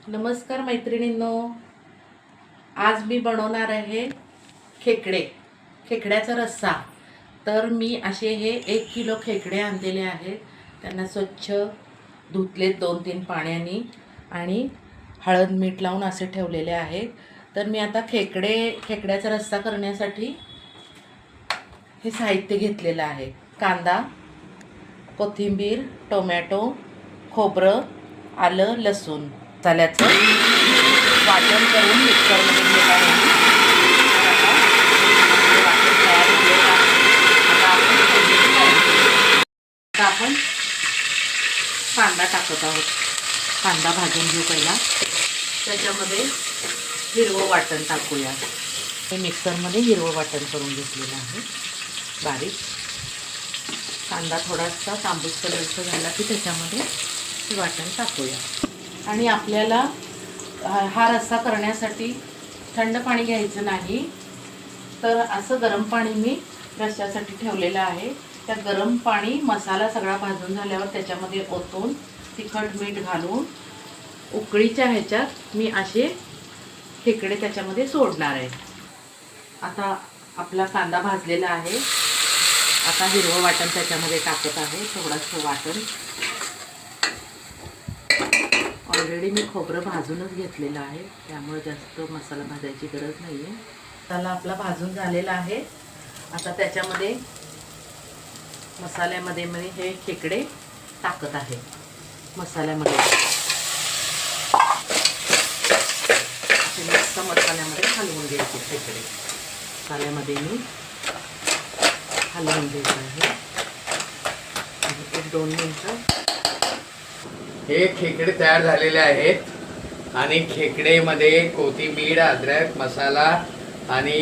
नमस्कार मैत्रिणींनो, आज मी बनवणार आहे खेकड्याचा रस्सा। तर मी असे हे 1 किलो खेकडे आणलेले आहेत। त्यांना स्वच्छ धुतलेत 2-3 पाण्याने आणि हळद मीठ लावून असे ठेवलेले आहेत। तर मी आता खेकड्याचा रस्सा करण्यासाठी हे साहित्य घेतलेलं आहे। कांदा, कोथिंबीर, टोमॅटो, खोबरं, आलं, लसूण, मसाल्याचं वाटण करून मिक्सरमध्ये घेत आहे। आता आपण कांदा टाकत आहोत। कांदा भाजून घेऊ पहिला, त्याच्यामध्ये हिरवं वाटण टाकूया। हे मिक्सरमध्ये हिरवं वाटण करून घेतलेलं आहे बारीक। कांदा थोडासा तांबूस कलरचा झाला की त्याच्यामध्ये वाटण टाकूया। आणि आपल्याला हा रस्सा करण्यासाठी थंड पाणी घ्यायचं नाही, तर असं गरम पाणी मी रस्स्यासाठी ठेवलेलं आहे। त्या गरम पाणी मसाला सगळा भाजून झाल्यावर त्याच्यामध्ये ओतून तिखट मीठ घालून उकळीच्या ह्याच्यात मी असे खेकडे त्याच्यामध्ये सोडणार आहे। आता आपला कांदा भाजलेला आहे। आता हिरवं वाटण त्याच्यामध्ये टाकत आहे, थोडंसं वाटण। ऑलरेडी मी खोबरं भाजूनच घेतलेलं आहे, त्यामुळे जास्त मसाला भाजायची गरज नाही आहे। मसाला आपला भाजून झालेला आहे। आता त्याच्यामध्ये मसाल्यामध्ये मी हे खेकडे टाकत आहे। मसाल्यामध्ये मस्त मसाल्यामध्ये हलवून घ्यायचे खेकडे। मसाल्यामध्ये मी हलवून घ्यायचं आहे 1-2 मिनिटं। हे खेकडे तयार झालेले आहेत आणि खेकडेमध्ये कोथिंबीर, अद्रक, मसाला आणि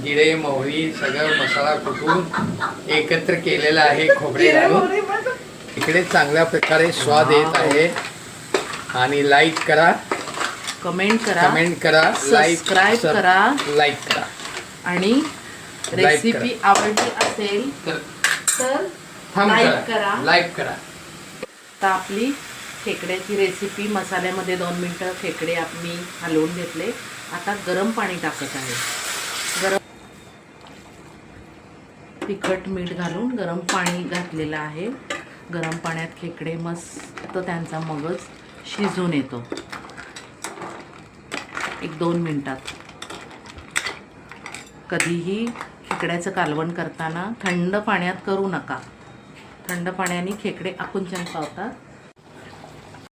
जिरे, मोहरी सगळं मसाला कुटून एकत्र केलेला आहे खोबरे घालून। खेकडे चांगल्या प्रकारे स्वाद येत आहे। आणि लाईक करा, कमेंट करा, सबस्क्राइब करा, लाईक करा। आणि रेसिपी आवडली असेल तर लाईक करा। तर आपली खेकड्याची रेसिपी मसाल्यामध्ये 2 मिनिटं खेकडे मी हलवून घेतले। आता गरम पाणी टाकत आहे। गरम तिखट मीठ घालून गरम पाणी घातलेलं आहे। गरम पाण्यात खेकडे मस्त त्यांचा मगज शिजून येतो 1-2 मिनिटात। कधीही खेकड्याचं कालवण करताना थंड पाण्यात करू नका। थंड पाण्याने खेकडे आकुंचन पावतात